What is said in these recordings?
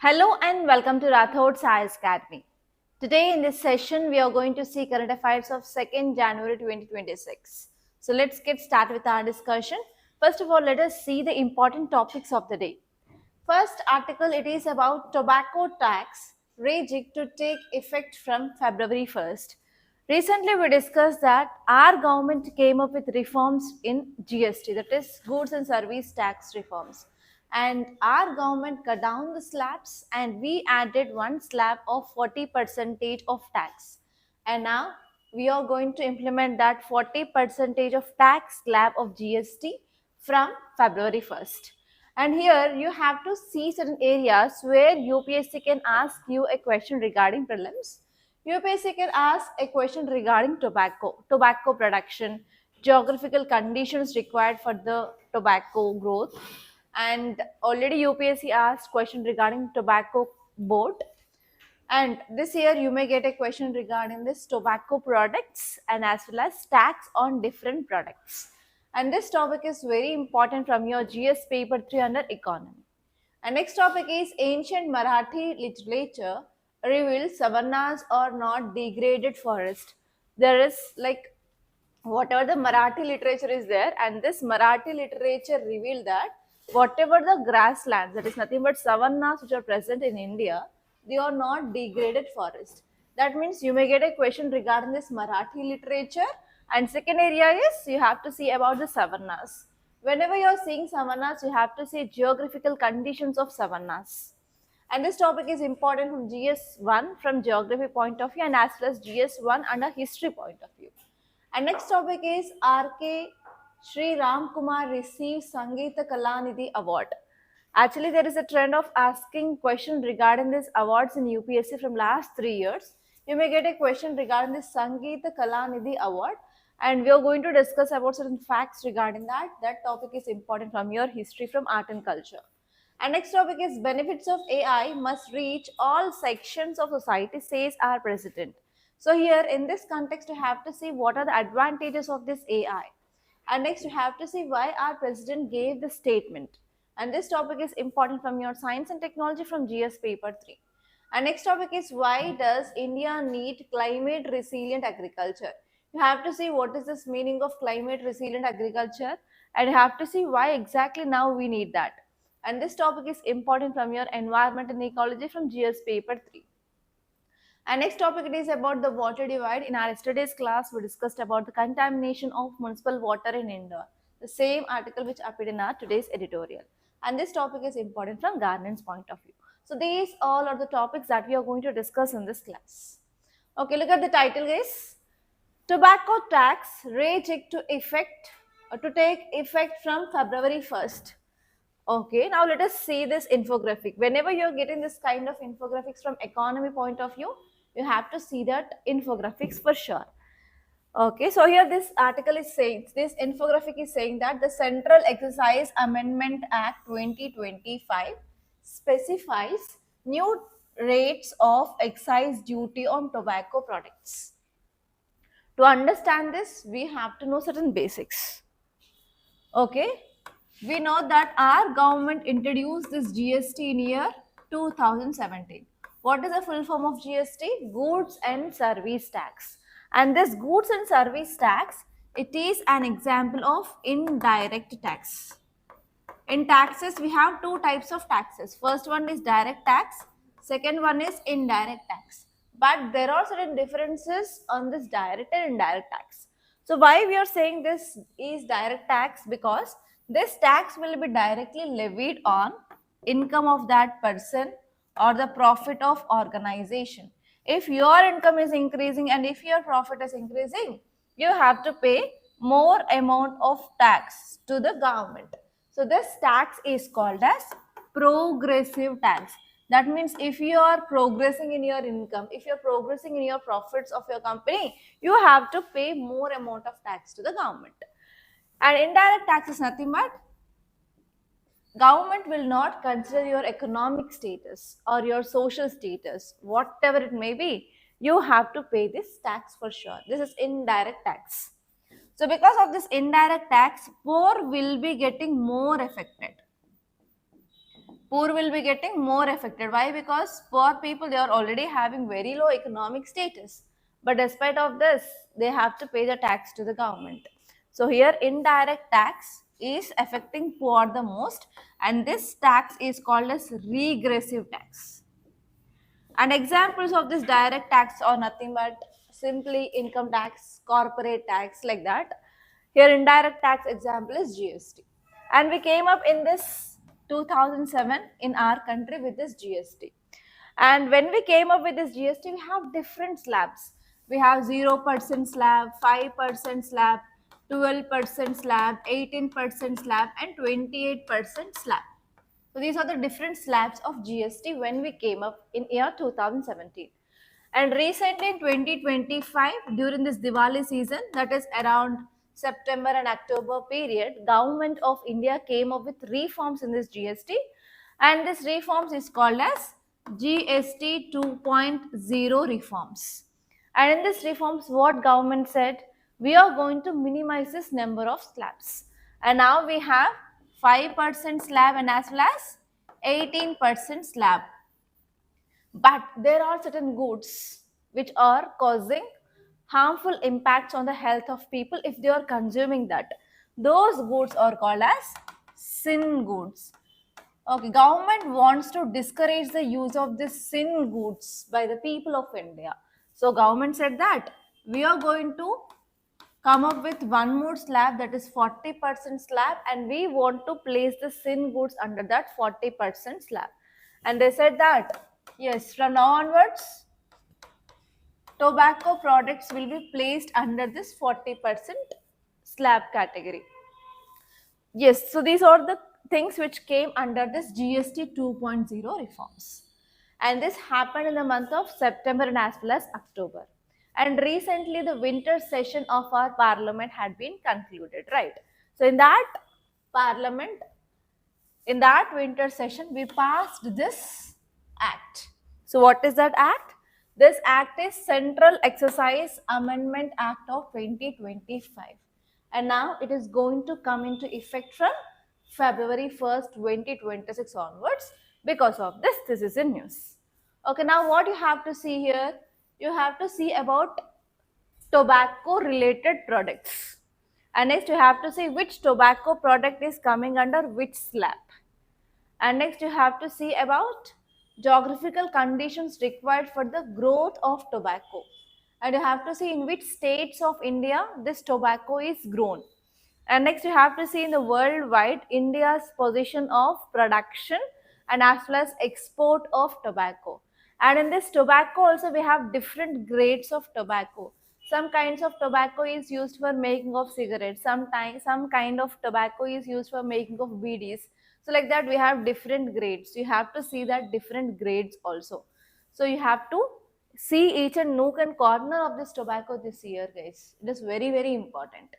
Hello and welcome to Rathod Science Academy. Today in this session, we are going to see current affairs of 2nd January 2026. So let's get started with our discussion. First of all, let us see the important topics of the day. First article, it is about tobacco tax rejig to take effect from February 1st. Recently, we discussed that our government came up with reforms in GST, that is goods and service tax reforms. And our government cut down the slabs and we added one slab of 40% of tax. And now we are going to implement that 40% of tax slab of GST from February 1st. And here you have to see certain areas where UPSC can ask you a question regarding prelims. UPSC can ask a question regarding tobacco production, geographical conditions required for the tobacco growth, and already UPSC asked question regarding tobacco board. And this year you may get a question regarding this tobacco products and as well as tax on different products. And this topic is very important from your GS paper 3 under economy. And next topic is ancient Marathi literature reveals savarnas are not degraded forest. There is like whatever the Marathi literature is there, and this Marathi literature revealed that whatever the grasslands, that is nothing but savannas which are present in India, they are not degraded forest. That means you may get a question regarding this Marathi literature. And second area is you have to see about the savannas. Whenever you are seeing savannas, you have to see geographical conditions of savannas. And this topic is important from GS1 from geography point of view and as well as GS1 under history point of view. And next topic is R.K. Sri Ram Kumar receives Sangeeta Kalanidhi Award. Actually, there is a trend of asking questions regarding these awards in UPSC from last 3 years. You may get a question regarding this Sangeeta Kalanidhi Award, and we are going to discuss about certain facts regarding that. That topic is important from your history from art and culture. And next topic is benefits of AI must reach all sections of society, says our president. So here in this context, you have to see what are the advantages of this AI. And next you have to see why our president gave the statement. And this topic is important from your science and technology from GS paper 3. And next topic is why does India need climate resilient agriculture? You have to see what is this meaning of climate resilient agriculture, and you have to see why exactly now we need that. And this topic is important from your environment and ecology from GS paper 3. And next topic it is about the water divide. In our yesterday's class, we discussed about the contamination of municipal water in India. The same article which appeared in our today's editorial. And this topic is important from governance point of view. So these all are the topics that we are going to discuss in this class. Okay, look at the title, guys. Tobacco tax rejig to take effect from February 1st. Okay, now let us see this infographic. Whenever you're getting this kind of infographics from economy point of view, you have to see that infographics for sure. Okay, so here this article is saying, this infographic is saying that the Central Excise Amendment Act 2025 specifies new rates of excise duty on tobacco products. To understand this, we have to know certain basics. Okay, we know that our government introduced this GST in year 2017. What is the full form of GST? Goods and service tax. And this goods and service tax, it is an example of indirect tax. In taxes, we have two types of taxes. First one is direct tax. Second one is indirect tax. But there are certain differences on this direct and indirect tax. So why we are saying this is direct tax? Because this tax will be directly levied on income of that person or the profit of organization. If your income is increasing and if your profit is increasing, you have to pay more amount of tax to the government. So this tax is called as progressive tax. That means if you are progressing in your income, if you are progressing in your profits of your company, you have to pay more amount of tax to the government. And indirect tax is nothing but government will not consider your economic status or your social status, whatever it may be. You have to pay this tax for sure. This is indirect tax. So because of this indirect tax, poor will be getting more affected. Poor will be getting more affected. Why? Because poor people, they are already having very low economic status. But despite of this, they have to pay the tax to the government. So here indirect tax is affecting poor the most, and this tax is called as regressive tax. And examples of this direct tax are nothing but simply income tax, corporate tax, like that. Here indirect tax example is GST. And we came up in this 2007 in our country with this GST. And when we came up with this GST, we have different slabs. We have 0% slab, 5% slab, 12% slab, 18% slab, and 28% slab. So these are the different slabs of GST when we came up in year 2017. And recently in 2025, during this Diwali season, that is around September and October period, Government of India came up with reforms in this GST, and this reforms is called as GST 2.0 reforms. And in this reforms, what government said, we are going to minimize this number of slabs. And now we have 5% slab and as well as 18% slab. But there are certain goods which are causing harmful impacts on the health of people if they are consuming that. Those goods are called as sin goods. Okay, government wants to discourage the use of this sin goods by the people of India. So government said that we are going to come up with one more slab, that is 40% slab, and we want to place the sin goods under that 40% slab. And they said that yes, from now onwards, tobacco products will be placed under this 40% slab category. Yes, so these are the things which came under this GST 2.0 reforms. And this happened in the month of September and as well as October. And recently the winter session of our parliament had been concluded, right? So in that parliament, in that winter session, we passed this act. So what is that act? This act is Central Exercise Amendment Act of 2025. And now it is going to come into effect from February 1st, 2026 onwards. Because of this is in news. Okay, now what you have to see here? You have to see about tobacco related products. And next you have to see which tobacco product is coming under which slab. And next you have to see about geographical conditions required for the growth of tobacco. And you have to see in which states of India this tobacco is grown. And next you have to see in the worldwide India's position of production and as well as export of tobacco. And in this tobacco also we have different grades of tobacco. Some kinds of tobacco is used for making of cigarettes. Some kind of tobacco is used for making of BDs. So like that we have different grades. You have to see that different grades also. So you have to see each and nook and corner of this tobacco this year, guys. It is very, very important.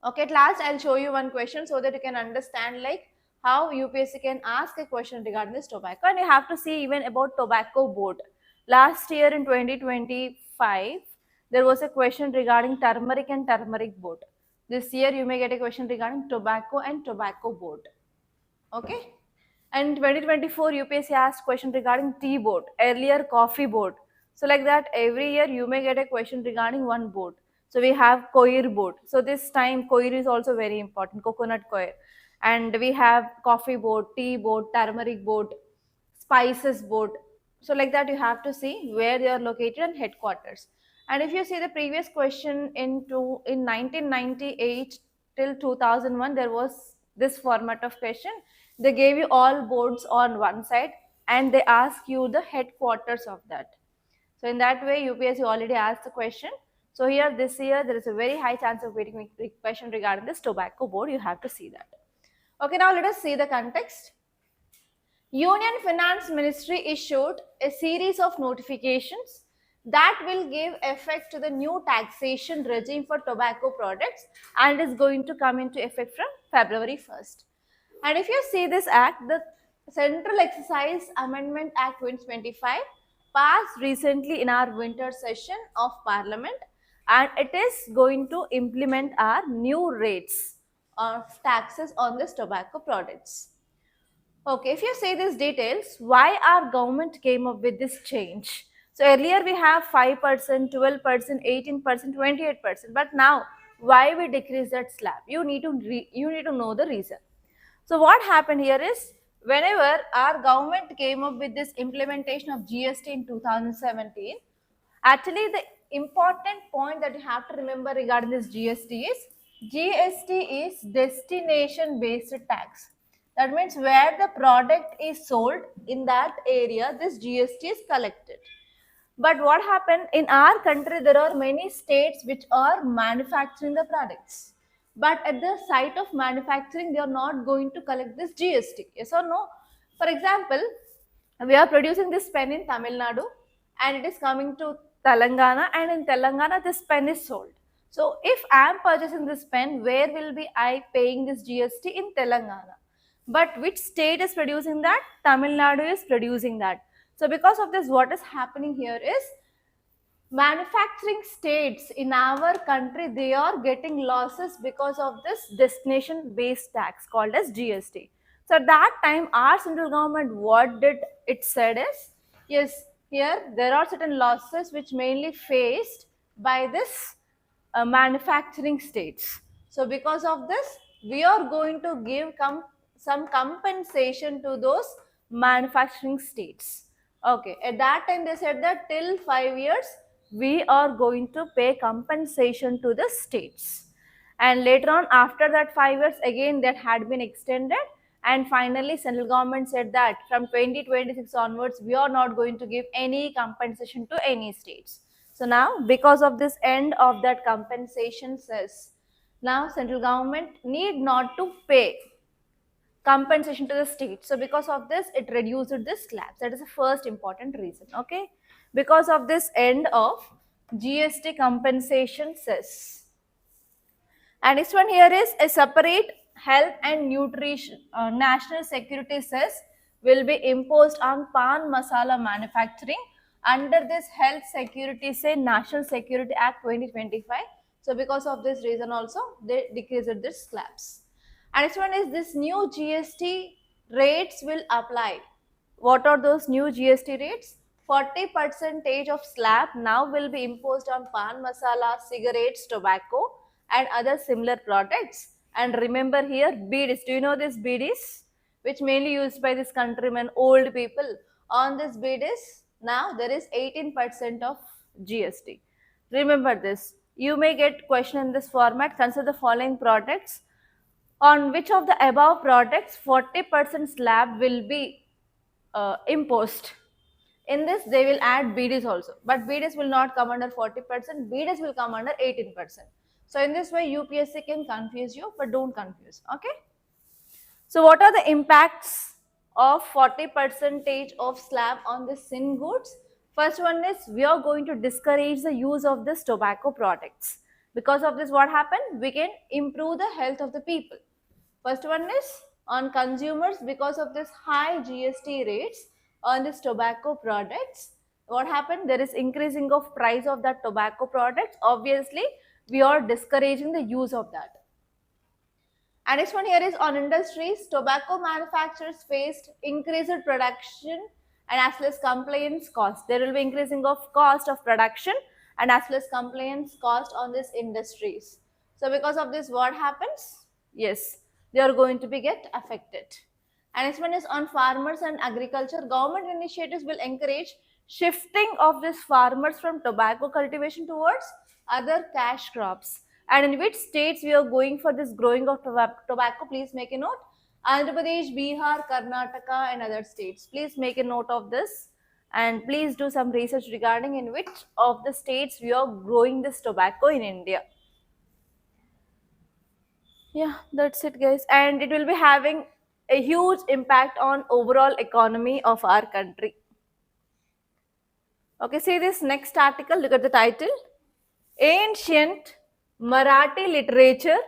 Okay, at last I'll show you one question so that you can understand like how UPSC can ask a question regarding this tobacco. And you have to see even about tobacco board. Last year in 2025, there was a question regarding turmeric and turmeric board. This year you may get a question regarding tobacco and tobacco board. Okay. And 2024 UPSC asked question regarding tea board, earlier coffee board. So like that every year you may get a question regarding one board. So we have coir board. So this time coir is also very important, coconut coir. And we have coffee board, tea board, turmeric board, spices board. So like that you have to see where they are located and headquarters. And if you see the previous question in 1998 till 2001, there was this format of question. They gave you all boards on one side and they ask you the headquarters of that. So in that way, UPSC already asked the question. So here this year, there is a very high chance of getting a question regarding this tobacco board. You have to see that. Okay, now let us see the context. Union Finance Ministry issued a series of notifications that will give effect to the new taxation regime for tobacco products and is going to come into effect from February 1st. And if you see this act, the Central Exercise Amendment Act 2025 passed recently in our winter session of Parliament, and it is going to implement our new rates of taxes on this tobacco products. Okay, if you see these details, why our government came up with this change? So earlier we have 5%, 12%, 18%, 28%, but now why we decrease that slab? You need to know the reason. So what happened here is, whenever our government came up with this implementation of GST in 2017, actually the important point that you have to remember regarding this GST is, GST is destination based tax. That means where the product is sold, in that area this GST is collected. But what happened in our country, there are many states which are manufacturing the products. But at the site of manufacturing, they are not going to collect this GST. Yes or no? For example, we are producing this pen in Tamil Nadu and it is coming to Telangana, and in Telangana this pen is sold. So if I am purchasing this pen, where will be I paying this GST? In Telangana. But which state is producing that? Tamil Nadu is producing that. So because of this, what is happening here is, manufacturing states in our country, they are getting losses because of this destination based tax called as GST. So at that time, our central government, what did it said is, yes, here there are certain losses which mainly faced by this manufacturing states. So because of this, we are going to give some compensation to those manufacturing states. Okay, at that time they said that till 5 years we are going to pay compensation to the states, and later on after that 5 years again that had been extended, and finally central government said that from 2026 onwards we are not going to give any compensation to any states. So now because of this end of that compensation says, now central government need not to pay compensation to the state. So because of this, it reduced the slabs. That is the first important reason. Okay, because of this end of GST compensation cess. And this one here is a separate health and nutrition national security cess will be imposed on pan masala manufacturing under this health security say National Security Act 2025. So because of this reason also they decreased the slabs. And this one is, this new GST rates will apply. What are those new GST rates? 40% of slab now will be imposed on pan masala, cigarettes, tobacco and other similar products. And remember here, beedis. Do you know this beedis? Which mainly used by this countrymen, old people. On this beedis, now there is 18% of GST. Remember this. You may get question in this format. Consider the following products. On which of the above products 40% slab will be imposed? In this, they will add BDs also, but BDs will not come under 40%, BDs will come under 18%. So in this way, UPSC can confuse you, but don't confuse, okay? So what are the impacts of 40% of slab on the sin goods? First one is, we are going to discourage the use of this tobacco products. Because of this, what happened? We can improve the health of the people. First one is on consumers. Because of this high GST rates on this tobacco products, what happened? There is increasing of price of that tobacco products. Obviously, we are discouraging the use of that. And next one here is on industries. Tobacco manufacturers faced increased production and as well as compliance cost. There will be increasing of cost of production and as well as compliance cost on these industries. So because of this, what happens? Yes, they are going to be get affected. And next one is on farmers and agriculture. Government initiatives will encourage shifting of these farmers from tobacco cultivation towards other cash crops. And in which states we are going for this growing of tobacco, please make a note. Andhra Pradesh, Bihar, Karnataka and other states. Please make a note of this and please do some research regarding in which of the states we are growing this tobacco in India. Yeah, that's it guys, and it will be having a huge impact on overall economy of our country. Okay, see this next article, look at the title. Ancient Marathi literature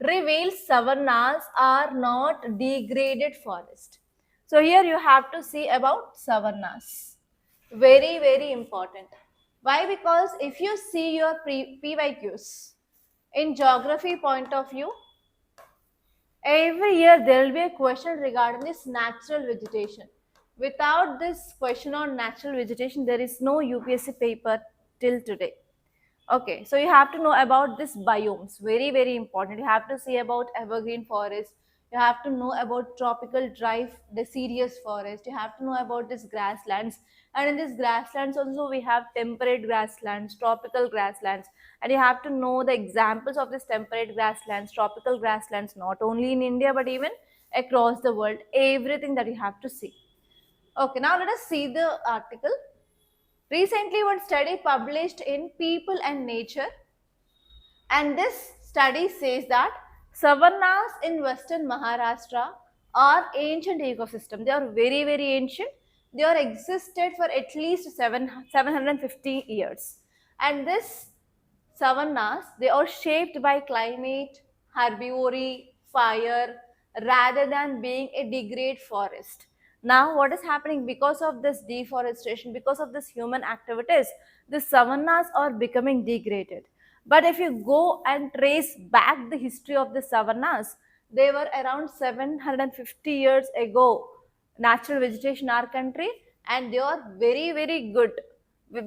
reveals savarnas are not degraded forest. So here you have to see about savarnas. Very, very important. Why? Because if you see your PYQs in geography point of view, Every year there will be a question regarding this natural vegetation. Without this question on natural vegetation, there is no UPSC paper till today. Okay, so you have to know about this biomes, very, very important. You have to see about evergreen forest. You have to know about tropical dry deciduous forest. You have to know about this grasslands. And in this grasslands also we have temperate grasslands, tropical grasslands. And you have to know the examples of this temperate grasslands, tropical grasslands, not only in India but even across the world. Everything that you have to see. Okay, now let us see the article. Recently, one study published in People and Nature, and this study says that savannas in western Maharashtra are ancient ecosystem. They are very, very ancient. They are existed for at least 750 years. And this savannas, they are shaped by climate, herbivory, fire, rather than being a degraded forest. Now, what is happening because of this deforestation, because of this human activities, the savannas are becoming degraded. But if you go and trace back the history of the savannas, they were around 750 years ago, natural vegetation in our country, and they are very, very good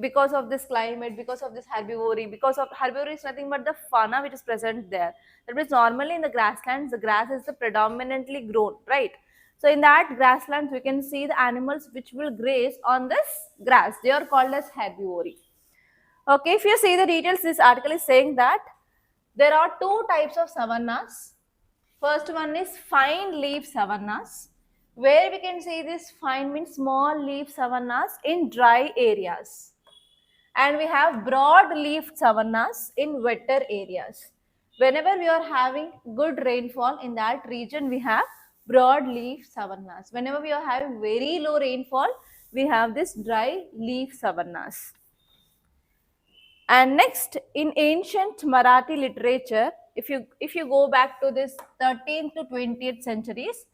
because of this climate, because of this herbivory, because of herbivory is nothing but the fauna which is present there. That means normally in the grasslands, the grass is the predominantly grown, right? So in that grasslands, we can see the animals which will graze on this grass. They are called as herbivory. Okay, if you see the details, this article is saying that there are two types of savannas. First one is fine leaf savannas, where we can see this fine means small leaf savannas in dry areas. And we have broad leaf savannas in wetter areas. Whenever we are having good rainfall in that region, we have broad leaf savannas. Whenever we are having very low rainfall, we have this dry leaf savannas. And next, in ancient Marathi literature, if you go back to this 13th to 20th centuries,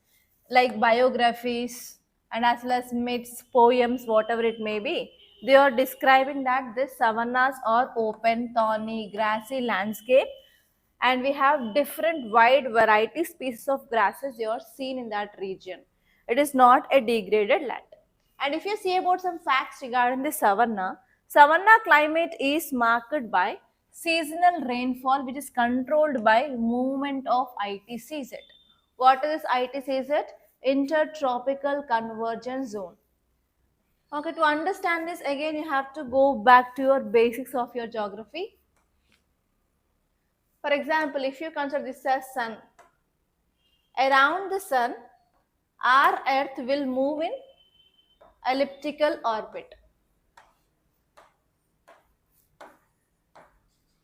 like biographies and as well as myths, poems, whatever it may be, they are describing that these savannas are open, thorny, grassy landscape, and we have different wide variety species of grasses they are seen in that region. It is not a degraded land. And if you see about some facts regarding the savanna climate is marked by seasonal rainfall which is controlled by movement of ITCZ. What is ITCZ? Intertropical Convergence Zone. Okay, to understand this again you have to go back to your basics of your geography. For example, if you consider this as sun, around the sun, our earth will move in elliptical orbit.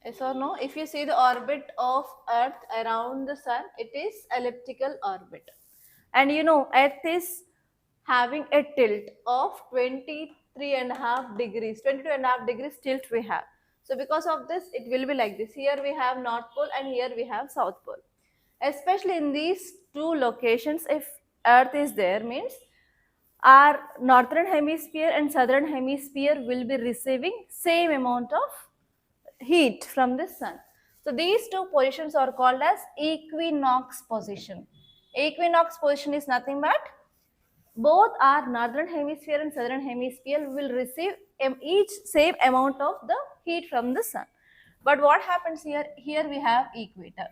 Yes or no? If you see the orbit of earth around the sun, it is elliptical orbit. And you know, earth is having a tilt of 23.5 degrees, 22.5 degrees tilt we have. So because of this, it will be like this. Here we have North Pole and here we have South Pole. Especially in these two locations, if earth is there, means our northern hemisphere and southern hemisphere will be receiving same amount of heat from the sun. So these two positions are called as equinox position. Equinox position is nothing but both our northern hemisphere and southern hemisphere will receive each same amount of the heat from the sun. But what happens here? Here we have equator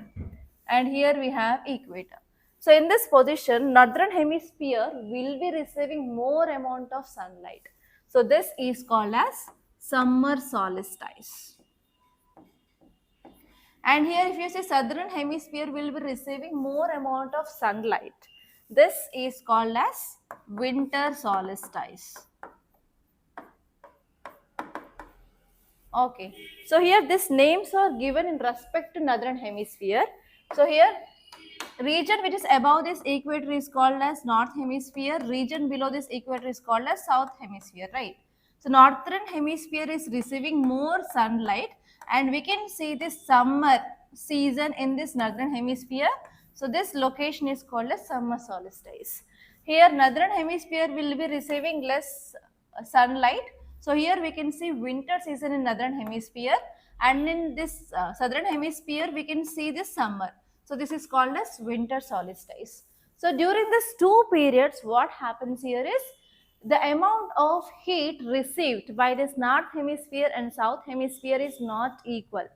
and here we have equator. So in this position, northern hemisphere will be receiving more amount of sunlight. So this is called as summer solstice. And here if you say southern hemisphere will be receiving more amount of sunlight. This is called as winter solstice. Okay, so here these names are given in respect to northern hemisphere. So here region which is above this equator is called as north hemisphere, region below this equator is called as south hemisphere, right? So northern hemisphere is receiving more sunlight and we can see this summer season in this northern hemisphere. So this location is called as summer solstice. Here northern hemisphere will be receiving less sunlight. So here we can see winter season in northern hemisphere and in this southern hemisphere we can see this summer. So this is called as winter solstice. So during these two periods, what happens here is the amount of heat received by this north hemisphere and south hemisphere is not equal.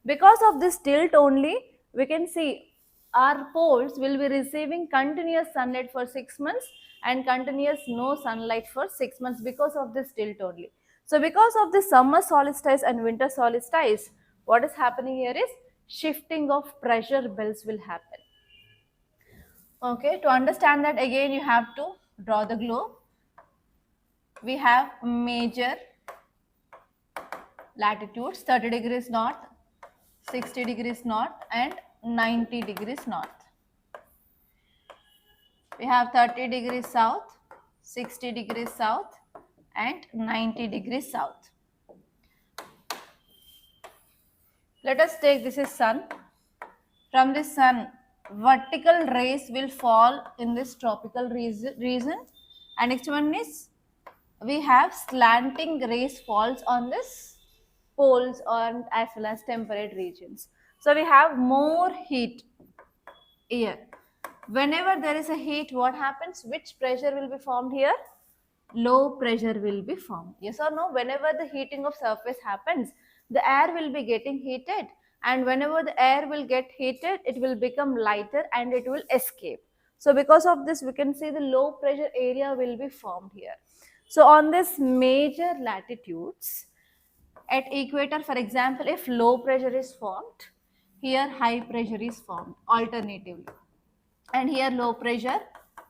Because of this tilt only, we can see our poles will be receiving continuous sunlight for 6 months and continuous no sunlight for 6 months because of this tilt only. So because of the summer solstice and winter solstice, what is happening here is shifting of pressure belts will happen. Okay, to understand that again you have to draw the globe. We have major latitudes 30 degrees north, 60 degrees north and 90 degrees north. We have 30 degrees south, 60 degrees south and 90 degrees south. Let us take this is sun. From this sun, vertical rays will fall in this tropical region, and next one is we have slanting rays falls on this poles or as well as temperate regions. So we have more heat here. Whenever there is a heat, what happens? Which pressure will be formed here? Low pressure will be formed. Yes or no? Whenever the heating of surface happens, the air will be getting heated, and whenever the air will get heated, it will become lighter and it will escape. So because of this, we can see the low pressure area will be formed here. So on this major latitudes, at equator, for example, if low pressure is formed, here high pressure is formed alternatively, and here low pressure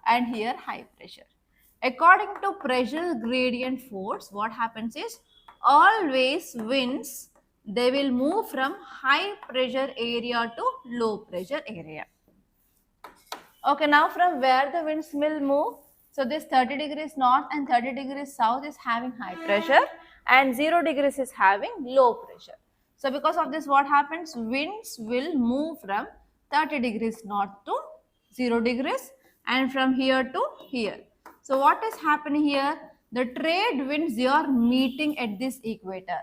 and here high pressure. According to pressure gradient force, what happens is always winds, they will move from high pressure area to low pressure area. Okay, now from where the winds will move? So this 30 degrees north and 30 degrees south is having high pressure and 0 degrees is having low pressure. So because of this, what happens? Winds will move from 30 degrees north to 0 degrees and from here to here. So what is happening here? The trade winds, they are meeting at this equator.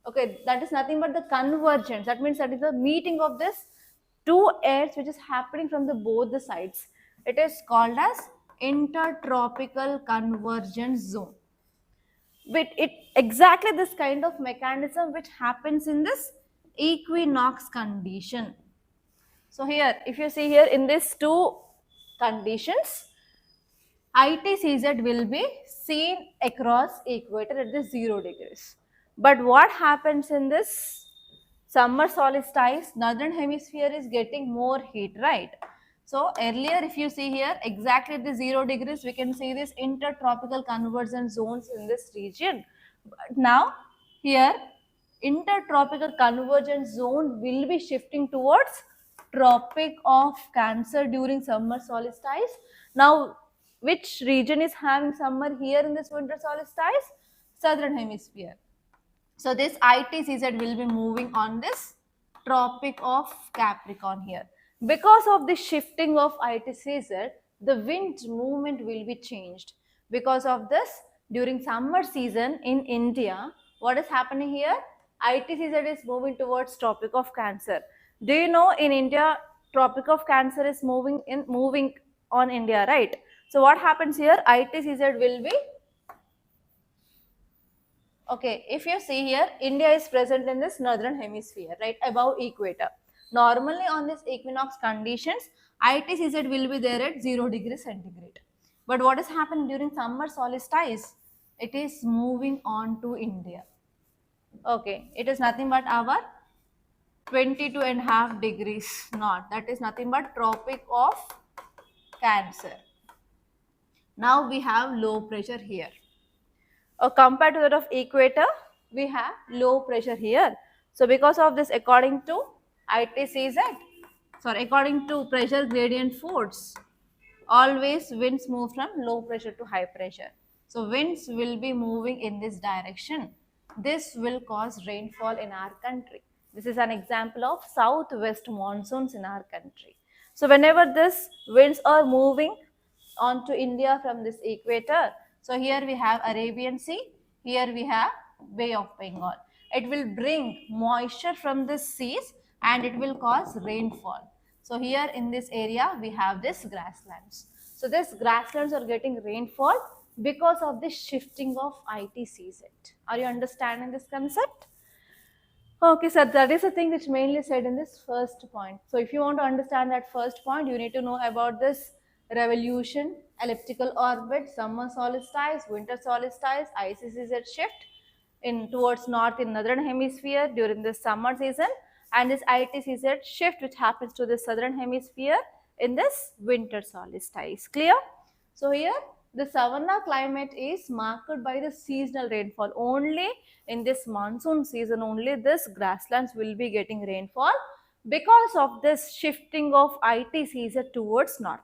Okay, that is nothing but the convergence. That means that is the meeting of this two airs which is happening from the both the sides. It is called as intertropical convergence zone. But it exactly this kind of mechanism which happens in this equinox condition. So here, if you see here in these two conditions, ITCZ will be seen across equator at the 0 degrees. But what happens in this summer solstice, northern hemisphere is getting more heat, right? So earlier, if you see here, exactly at the 0 degrees, we can see this intertropical convergence zones in this region. But now here, intertropical convergence zone will be shifting towards Tropic of Cancer during summer solstice. Now, which region is having summer here in this winter solstice? Southern hemisphere. So this ITCZ will be moving on this Tropic of Capricorn here. Because of the shifting of ITCZ, the wind movement will be changed. Because of this, during summer season in India, what is happening here? ITCZ is moving towards Tropic of Cancer. Do you know in India, Tropic of Cancer is moving on India, right? So what happens here? ITCZ will be, okay, if you see here, India is present in this northern hemisphere, right, above equator. Normally on this equinox conditions, ITCZ will be there at 0 degrees centigrade. But what is happening during summer solstice? It is moving on to India. Okay, it is nothing but our 22.5 degrees north. That is nothing but Tropic of Cancer. Now we have low pressure here. Compared to that of equator, we have low pressure here. So because of this, according to ITCZ, according to pressure gradient force, always winds move from low pressure to high pressure. So winds will be moving in this direction. This will cause rainfall in our country. This is an example of southwest monsoons in our country. So whenever this winds are moving onto India from this equator, so here we have Arabian Sea, here we have Bay of Bengal. It will bring moisture from the seas and it will cause rainfall. So here in this area we have this grasslands. So this grasslands are getting rainfall because of the shifting of ITCZ. Are you understanding this concept? Okay, so that is the thing which mainly said in this first point. So if you want to understand that first point, you need to know about this revolution, elliptical orbit, summer solstice, winter solstice, ICCZ shift in towards north in northern hemisphere during the summer season, and this ITCZ shift which happens to the southern hemisphere in this winter solstice. Clear? So here the savanna climate is marked by the seasonal rainfall. Only in this monsoon season only this grasslands will be getting rainfall because of this shifting of ITCZ towards north.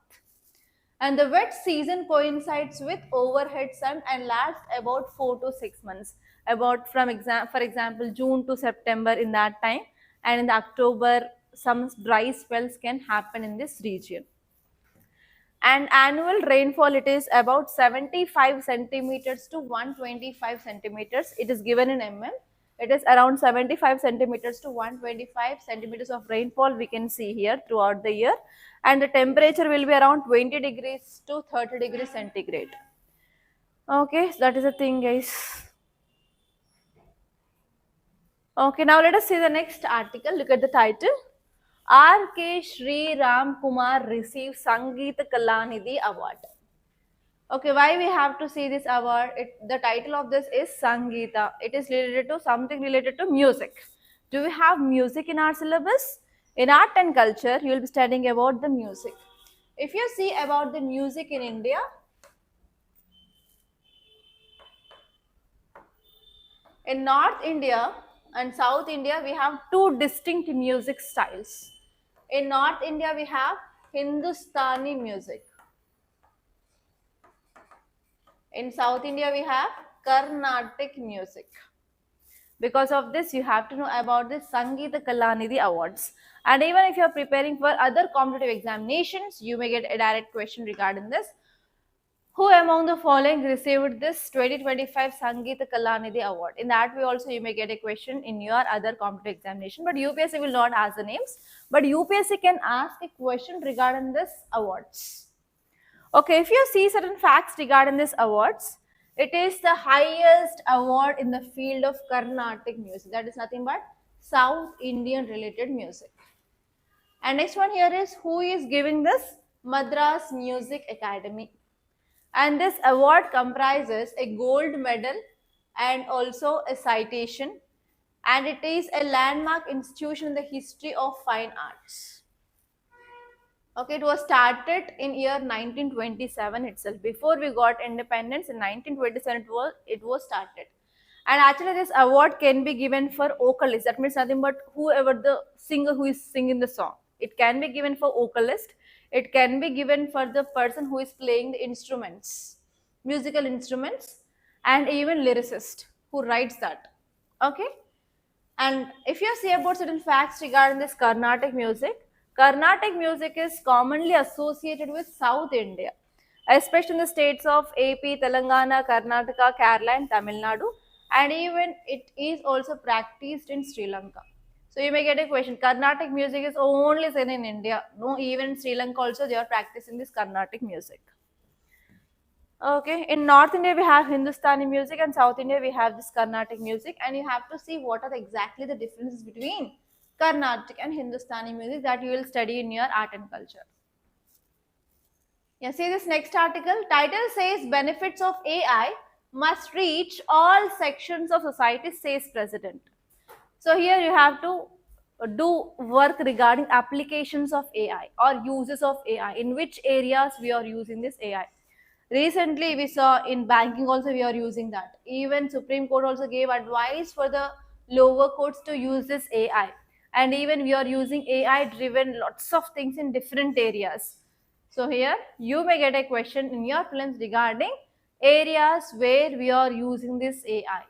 And the wet season coincides with overhead sun and lasts about 4 to 6 months, about for example June to September in that time, and in the October some dry spells can happen in this region. And annual rainfall, it is about 75 centimeters to 125 centimeters. It is given in mm. It is around 75 centimeters to 125 centimeters of rainfall we can see here throughout the year, and the temperature will be around 20 degrees to 30 degrees centigrade. Okay, so that is the thing, guys. Okay, now let us see the next article. Look at the title. R.K. Sri Ram Kumar received Sangeet Kalanidhi Award. Okay, why we have to see this award? The title of this is Sangeeta. It is related to something related to music. Do we have music in our syllabus? In art and culture, you will be studying about the music. If you see about the music in India, in North India and South India, we have two distinct music styles. In North India, we have Hindustani music. In South India, we have Carnatic music. Because of this, you have to know about the Sangeeta Kalanidhi Awards. And even if you are preparing for other competitive examinations, you may get a direct question regarding this. Who among the following received this 2025 Sangeeta Kalanidhi Award? In that way also you may get a question in your other competitive examination, but UPSC will not ask the names, but UPSC can ask a question regarding this awards. Okay, if you see certain facts regarding this awards, it is the highest award in the field of Carnatic music. That is nothing but South Indian related music. And next one here is who is giving this? Madras Music Academy. And this award comprises a gold medal and also a citation, and it is a landmark institution in the history of fine arts. Okay, it was started in year 1927 itself. Before we got independence in 1927 it was started. And actually this award can be given for vocalist. That means nothing but whoever the singer who is singing the song. It can be given for vocalist. It can be given for the person who is playing the instruments, musical instruments, and even lyricist who writes that. Okay. And if you see about certain facts regarding this Carnatic music is commonly associated with South India, especially in the states of AP, Telangana, Karnataka, Kerala, and Tamil Nadu, and even it is also practiced in Sri Lanka. So you may get a question, Carnatic music is only seen in India. No, even in Sri Lanka also they are practicing this Carnatic music. Okay, in North India we have Hindustani music, and South India we have this Carnatic music, and you have to see what are exactly the differences between Carnatic and Hindustani music that you will study in your art and culture. Yeah, see this next article. Title says benefits of AI must reach all sections of society, says President. So here you have to do work regarding applications of AI or uses of AI, in which areas we are using this AI. Recently we saw in banking also we are using that. Even Supreme Court also gave advice for the lower courts to use this AI. And even we are using AI driven lots of things in different areas. So here you may get a question in your prelims regarding areas where we are using this AI.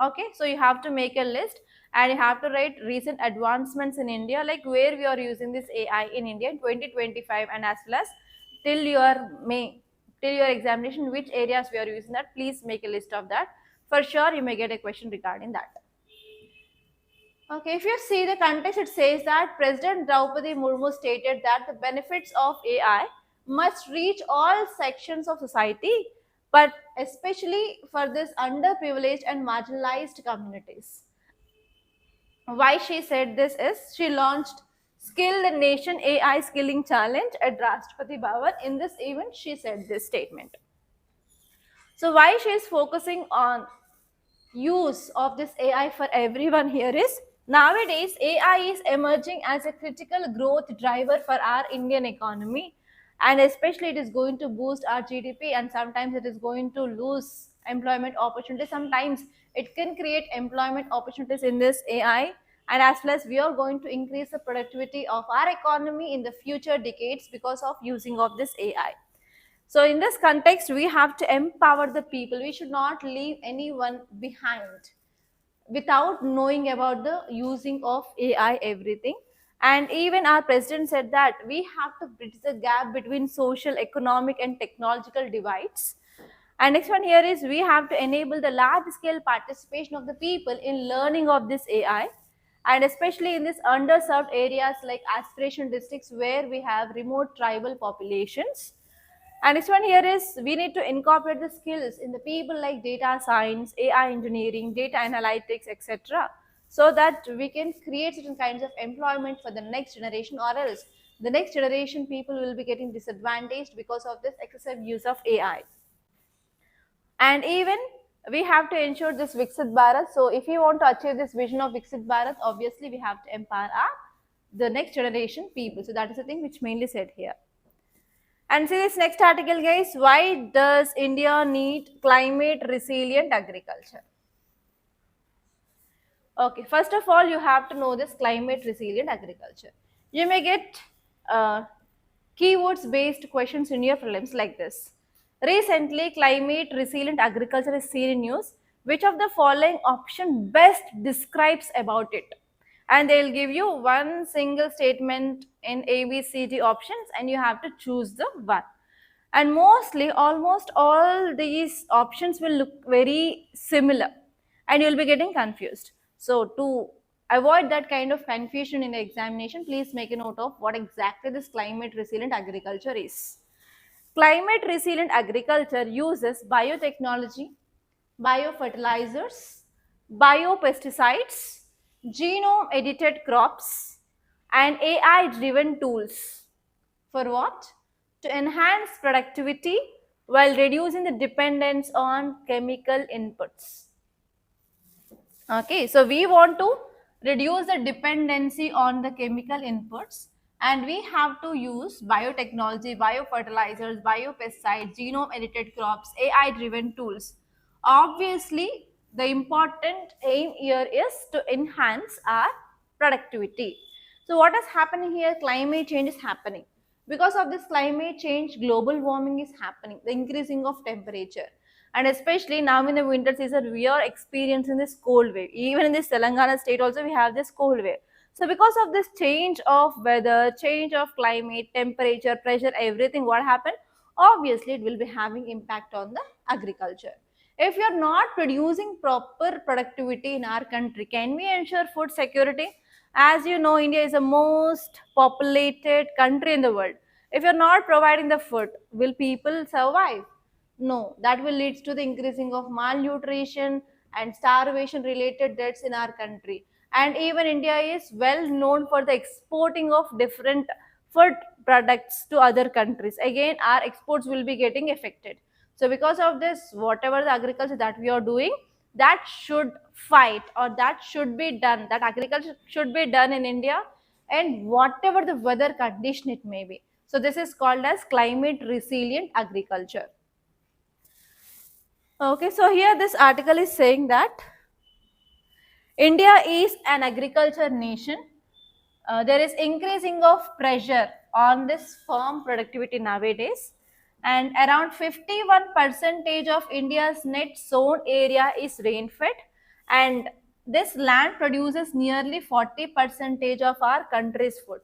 Okay, so you have to make a list and you have to write recent advancements in India, like where we are using this AI in India in 2025, and as well as till your examination which areas we are using that. Please make a list of that. For sure you may get a question regarding that. Okay, if you see the context, it says that President Draupadi Murmu stated that the benefits of AI must reach all sections of society, but especially for this underprivileged and marginalized communities. Why she said this is she launched Skill the Nation AI Skilling Challenge at Rashtrapati Bhavan. In this event, she said this statement. So why she is focusing on use of this AI for everyone here is nowadays AI is emerging as a critical growth driver for our Indian economy, and especially it is going to boost our GDP, and sometimes it is going to lose employment opportunities. Sometimes it can create employment opportunities in this AI, and as well as we are going to increase the productivity of our economy in the future decades because of using of this AI. So in this context, we have to empower the people. We should not leave anyone behind without knowing about the using of AI, everything. And even our president said that we have to bridge the gap between social, economic, and technological divides. And next one here is we have to enable the large scale participation of the people in learning of this AI, and especially in these underserved areas like aspiration districts where we have remote tribal populations. And next one here is we need to incorporate the skills in the people like data science, AI engineering, data analytics, etc. So that we can create certain kinds of employment for the next generation, or else the next generation people will be getting disadvantaged because of this excessive use of AI. And even we have to ensure this Viksit Bharat. So if we want to achieve this vision of Viksit Bharat, obviously we have to empower the next generation people. So that is the thing which mainly said here. And see this next article, guys. Why does India need climate resilient agriculture? Okay, first of all, you have to know this climate resilient agriculture. You may get keywords based questions in your prelims like this. Recently, climate resilient agriculture is seen in news. Which of the following option best describes about it? And they'll give you one single statement in A, B, C, D options, and you have to choose the one. And mostly, almost all these options will look very similar, and you'll be getting confused. So to avoid that kind of confusion in the examination, please make a note of what exactly this climate resilient agriculture is. Climate resilient agriculture uses biotechnology, biofertilizers, biopesticides, genome edited crops, and AI driven tools. For what? To enhance productivity while reducing the dependence on chemical inputs. Okay, so we want to reduce the dependency on the chemical inputs, and we have to use biotechnology, biofertilizers, biopesticides, genome edited crops, AI driven tools. Obviously, the important aim here is to enhance our productivity. So what is happening here? Climate change is happening. Because of this climate change, global warming is happening, the increasing of temperature. And especially now in the winter season, we are experiencing this cold wave. Even in this Telangana state also, we have this cold wave. So because of this change of weather, change of climate, temperature, pressure, everything, what happened? Obviously, it will be having impact on the agriculture. If you are not producing proper productivity in our country, can we ensure food security? As you know, India is the most populated country in the world. If you're not providing the food, will people survive? No, that will lead to the increasing of malnutrition and starvation related deaths in our country. And even India is well known for the exporting of different food products to other countries. Again, our exports will be getting affected. So because of this, whatever the agriculture that we are doing, that should fight, or that should be done, that agriculture should be done in India, and whatever the weather condition it may be. So this is called as climate resilient agriculture. Okay, so here this article is saying that India is an agriculture nation. There is increasing of pressure on this farm productivity nowadays, and around 51 percentage of India's net sown area is rain fed, and this land produces nearly 40 percentage of our country's food,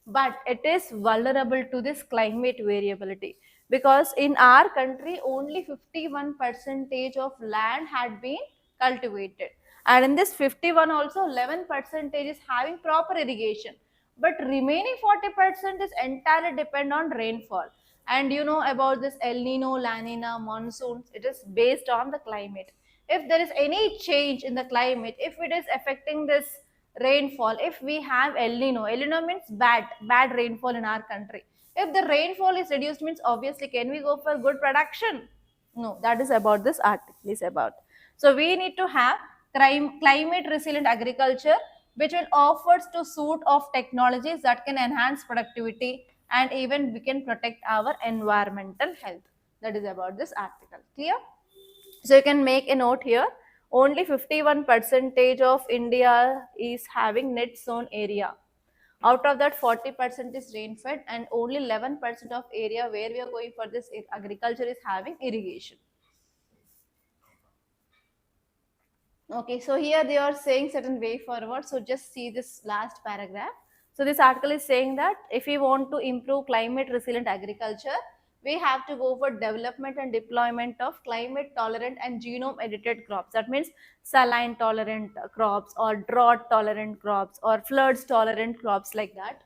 but it is vulnerable to this climate variability, because in our country only 51 percentage of land had been cultivated. And in this 51 also 11% is having proper irrigation. But remaining 40% is entirely depend on rainfall. And you know about this El Nino, La Nina, monsoons, it is based on the climate. If there is any change in the climate, if it is affecting this rainfall, if we have El Nino means bad rainfall in our country. If the rainfall is reduced means obviously can we go for good production? No, that is about this article is about. So we need to have climate resilient agriculture which will offers to suite of technologies that can enhance productivity and even we can protect our environmental health. That is about this article. Clear? So you can make a note here. Only 51% of India is having net sown area. Out of that 40% is rain fed and only 11% of area where we are going for this agriculture is having irrigation. Okay, so here they are saying certain way forward. So just see this last paragraph. So this article is saying that if we want to improve climate resilient agriculture, we have to go for development and deployment of climate tolerant and genome edited crops. That means saline tolerant crops or drought tolerant crops or floods tolerant crops like that.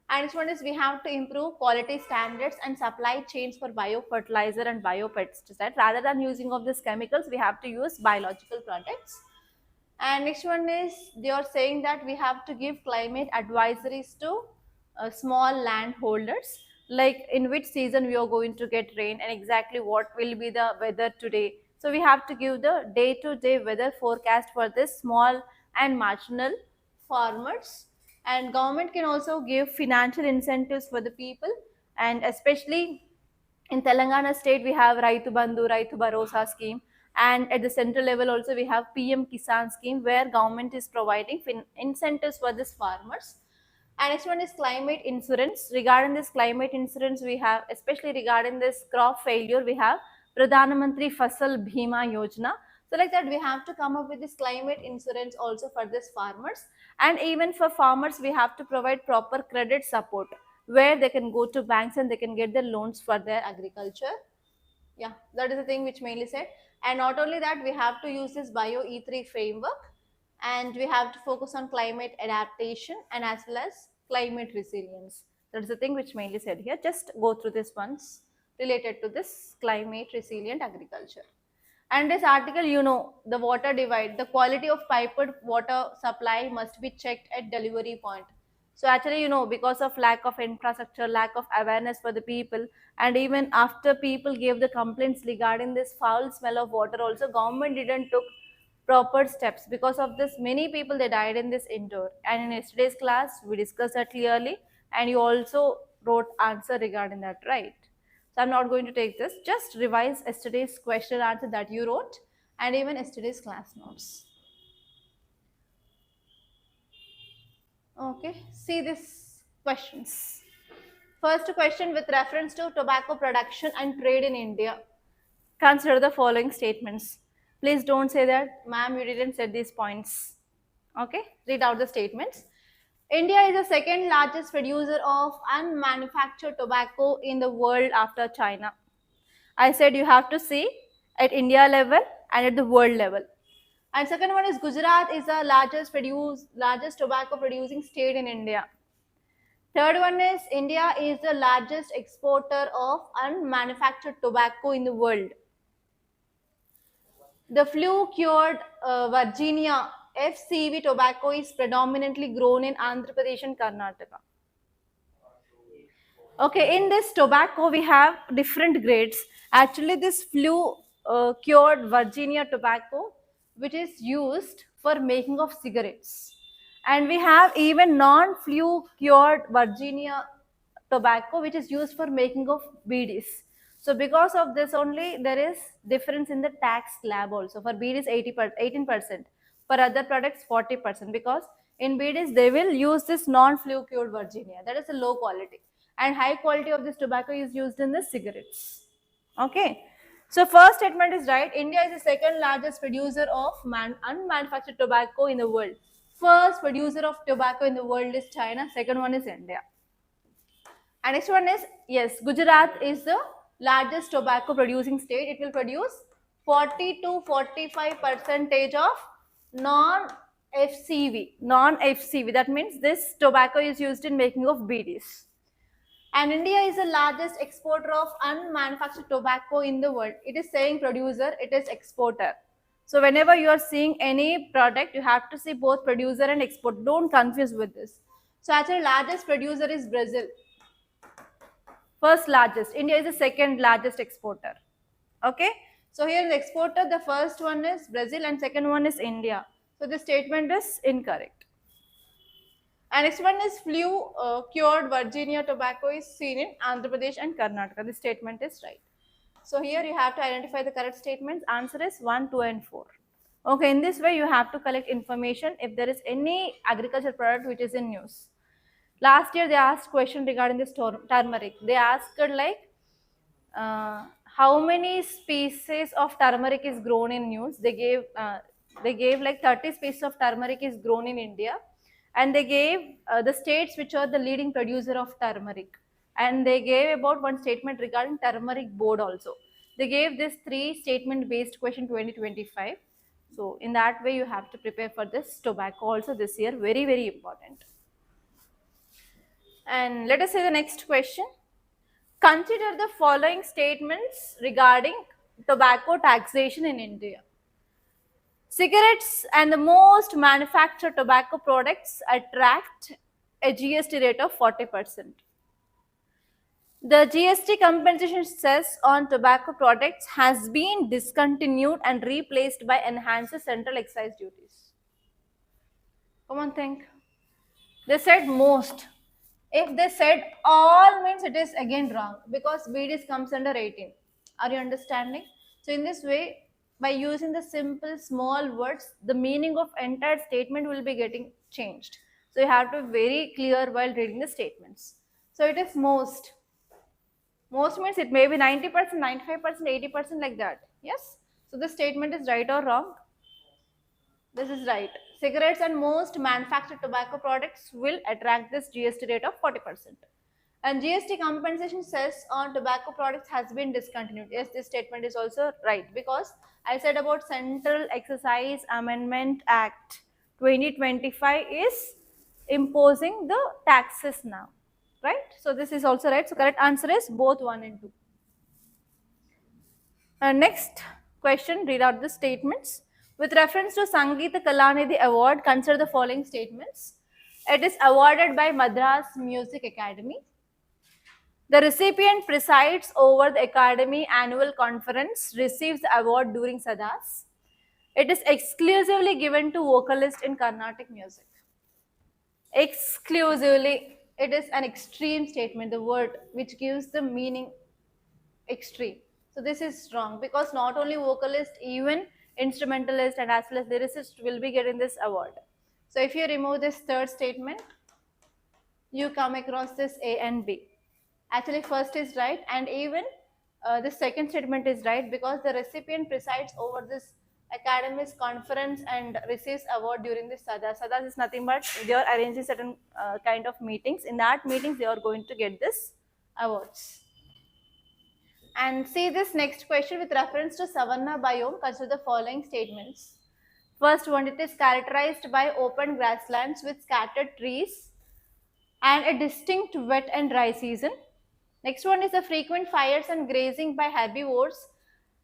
And next one is we have to improve quality standards and supply chains for biofertilizer and biopesticide. Rather than using of these chemicals, we have to use biological products. And next one is they are saying that we have to give climate advisories to small landholders, like in which season we are going to get rain and exactly what will be the weather today. So we have to give the day-to-day weather forecast for this small and marginal farmers. And government can also give financial incentives for the people, and especially in Telangana state we have Raitu Bandhu, Raitu Bharosa scheme, and at the central level also we have PM Kisan scheme where government is providing incentives for these farmers. And next one is climate insurance. Regarding this climate insurance, we have, especially regarding this crop failure, we have Pradhan Mantri Fasal Bhima Yojana. So like that, we have to come up with this climate insurance also for these farmers. And even for farmers, we have to provide proper credit support where they can go to banks and they can get the loans for their agriculture. Yeah, that is the thing which mainly said. And not only that, we have to use this Bio E3 framework, and we have to focus on climate adaptation and as well as climate resilience. That is the thing which mainly said here. Just go through this once related to this climate resilient agriculture. And this article, you know, the water divide, the quality of piped water supply must be checked at delivery point. So actually, you know, because of lack of infrastructure, lack of awareness for the people, and even after people gave the complaints regarding this foul smell of water, also government didn't took proper steps. Because of this, many people they died in this indoor. And in yesterday's class, we discussed that clearly, and you also wrote answer regarding that, right? So I'm not going to take this. Just revise yesterday's question answer that you wrote, and even yesterday's class notes. Okay, see these questions. First question with reference to tobacco production and trade in India. Consider the following statements. Please don't say that, ma'am, you didn't set these points. Okay, read out the statements. India is the second largest producer of unmanufactured tobacco in the world after China. I said you have to see at India level and at the world level. And second one is Gujarat is the largest tobacco producing state in India. Third one is India is the largest exporter of unmanufactured tobacco in the world. The flue-cured Virginia FCV tobacco is predominantly grown in Andhra Pradesh and Karnataka. Okay, in this tobacco we have different grades. Actually, this flue-cured Virginia tobacco, which is used for making of cigarettes. And we have even non-flue-cured Virginia tobacco, which is used for making of BDs. So because of this only, there is difference in the tax slab also. For BDs, 18%. For other products, 40%. Because in BDs, they will use this non-flue-cured Virginia. That is a low quality. And high quality of this tobacco is used in the cigarettes. Okay. So first statement is right. India is the second largest producer of unmanufactured tobacco in the world. First producer of tobacco in the world is China. Second one is India. And next one is, yes, Gujarat is the largest tobacco producing state. It will produce 40 to 45% of non-FCV. Non-FCV, that means this tobacco is used in making of BDs. And India is the largest exporter of unmanufactured tobacco in the world. It is saying producer, it is exporter. So whenever you are seeing any product, you have to see both producer and export. Don't confuse with this. So actually largest producer is Brazil. First largest. India is the second largest exporter. Okay. So here in the exporter, the first one is Brazil and second one is India. So the statement is incorrect. And next one is flu cured Virginia tobacco is seen in Andhra Pradesh and Karnataka. The statement is right. So here you have to identify the correct statements. Answer is 1, 2 and 4. Okay, in this way you have to collect information if there is any agriculture product which is in news. Last year they asked question regarding this turmeric. They asked like how many species of turmeric is grown in news. They gave like 30 species of turmeric is grown in India, and they gave the states which are the leading producer of turmeric, and they gave about one statement regarding turmeric board also. They gave this 3 statement based question 2025. So in that way you have to prepare for this tobacco also this year. Very, very important. And let us say the next question. Consider the following statements regarding tobacco taxation in India. Cigarettes and the most manufactured tobacco products attract a GST rate of 40%. The GST compensation cess on tobacco products has been discontinued and replaced by enhanced central excise duties. Come on, think. They said most. If they said all, means it is again wrong, because BDs comes under 18. Are you understanding? So in this way, by using the simple small words, the meaning of entire statement will be getting changed. So you have to be very clear while reading the statements. So it is most. Most means it may be 90%, 95%, 80% like that. Yes? So the statement is right or wrong? This is right. Cigarettes and most manufactured tobacco products will attract this GST rate of 40%. And GST compensation cess on tobacco products has been discontinued. Yes, this statement is also right, because I said about Central Excise Amendment Act 2025 is imposing the taxes now, right? So this is also right. So correct answer is both 1 and 2. And next question, read out the statements. With reference to Sangeeta Kalanidhi Award, consider the following statements. It is awarded by Madras Music Academy. The recipient presides over the Academy annual conference, receives the award during Sadas. It is exclusively given to vocalists in Carnatic music. Exclusively, it is an extreme statement, the word which gives the meaning extreme. So this is wrong, because not only vocalist, even instrumentalist and as well as lyricist will be getting this award. So if you remove this third statement, you come across this A and B. Actually first is right, and even the second statement is right, because the recipient presides over this academy's conference and receives award during this Sadas. Sadas is nothing but they are arranging certain kind of meetings. In that meetings they are going to get this awards. And see this next question with reference to savanna biome, consider the following statements. First one, it is characterized by open grasslands with scattered trees and a distinct wet and dry season. Next one is the frequent fires and grazing by herbivores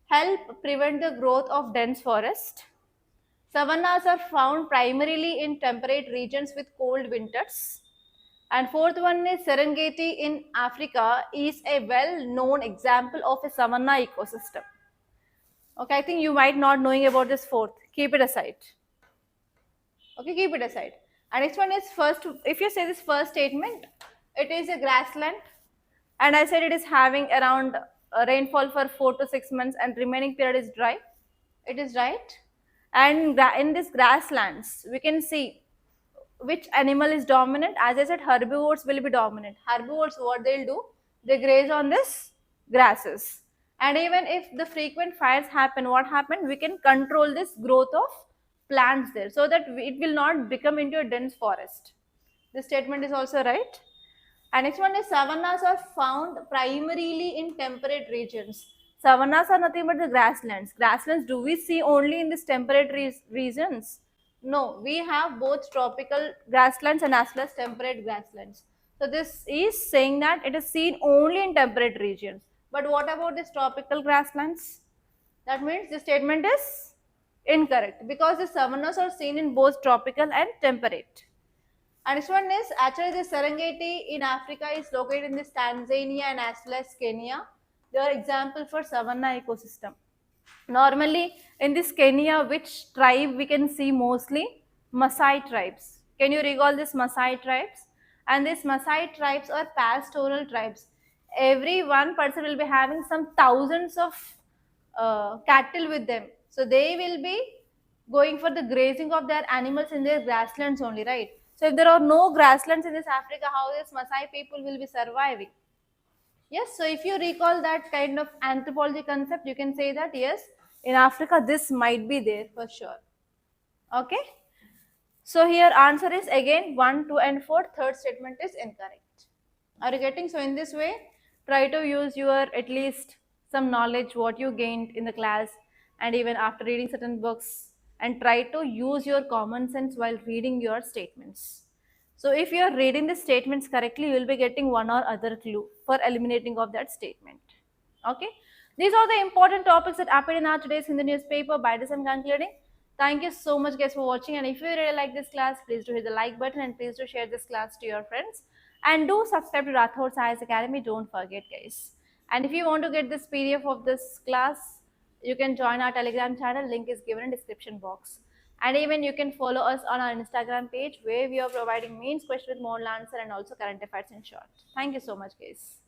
help prevent the growth of dense forest. Savannas are found primarily in temperate regions with cold winters. And fourth one is Serengeti in Africa is a well-known example of a savanna ecosystem. Okay, I think you might not knowing about this fourth. Keep it aside. Okay, keep it aside. And next one is first, if you say this first statement, it is a grassland. And I said it is having around rainfall for 4 to 6 months and remaining period is dry. It is right. And in this grasslands, we can see which animal is dominant. As I said, herbivores will be dominant. Herbivores, what they'll do, they graze on this grasses. And even if the frequent fires happen, what happen, we can control this growth of plants there, so that it will not become into a dense forest. This statement is also right. And next one is savannas are found primarily in temperate regions. Savannas are nothing but the grasslands. Grasslands do we see only in these temperate regions? No, we have both tropical grasslands and as well as temperate grasslands. So this is saying that it is seen only in temperate regions. But what about these tropical grasslands? That means the statement is incorrect because the savannas are seen in both tropical and temperate. And this one is actually the Serengeti in Africa is located in this Tanzania and as well as Kenya. They are example for savanna ecosystem. Normally in this Kenya, which tribe we can see mostly? Maasai tribes. Can you recall this Maasai tribes? And these Maasai tribes are pastoral tribes. Every one person will be having some thousands of cattle with them. So they will be going for the grazing of their animals in their grasslands only, right? So if there are no grasslands in this Africa, how this Maasai people will be surviving? Yes, so if you recall that kind of anthropology concept, you can say that yes, in Africa this might be there for sure. Okay. So here answer is again 1, 2 and 4. Third statement is incorrect. Are you getting? So in this way, try to use your at least some knowledge what you gained in the class and even after reading certain books, and try to use your common sense while reading your statements. So if you are reading the statements correctly, you will be getting one or other clue for eliminating of that statement. Okay. These are the important topics that appeared in our today's Hindu newspaper. By this I'm concluding. Thank you so much guys for watching, and if you really like this class, please do hit the like button and please do share this class to your friends. And do subscribe to Rathod Science Academy, don't forget guys. And if you want to get this PDF of this class, you can join our Telegram channel, link is given in description box. And even you can follow us on our Instagram page where we are providing mains question with model answer and also current affairs in short. Thank you so much guys.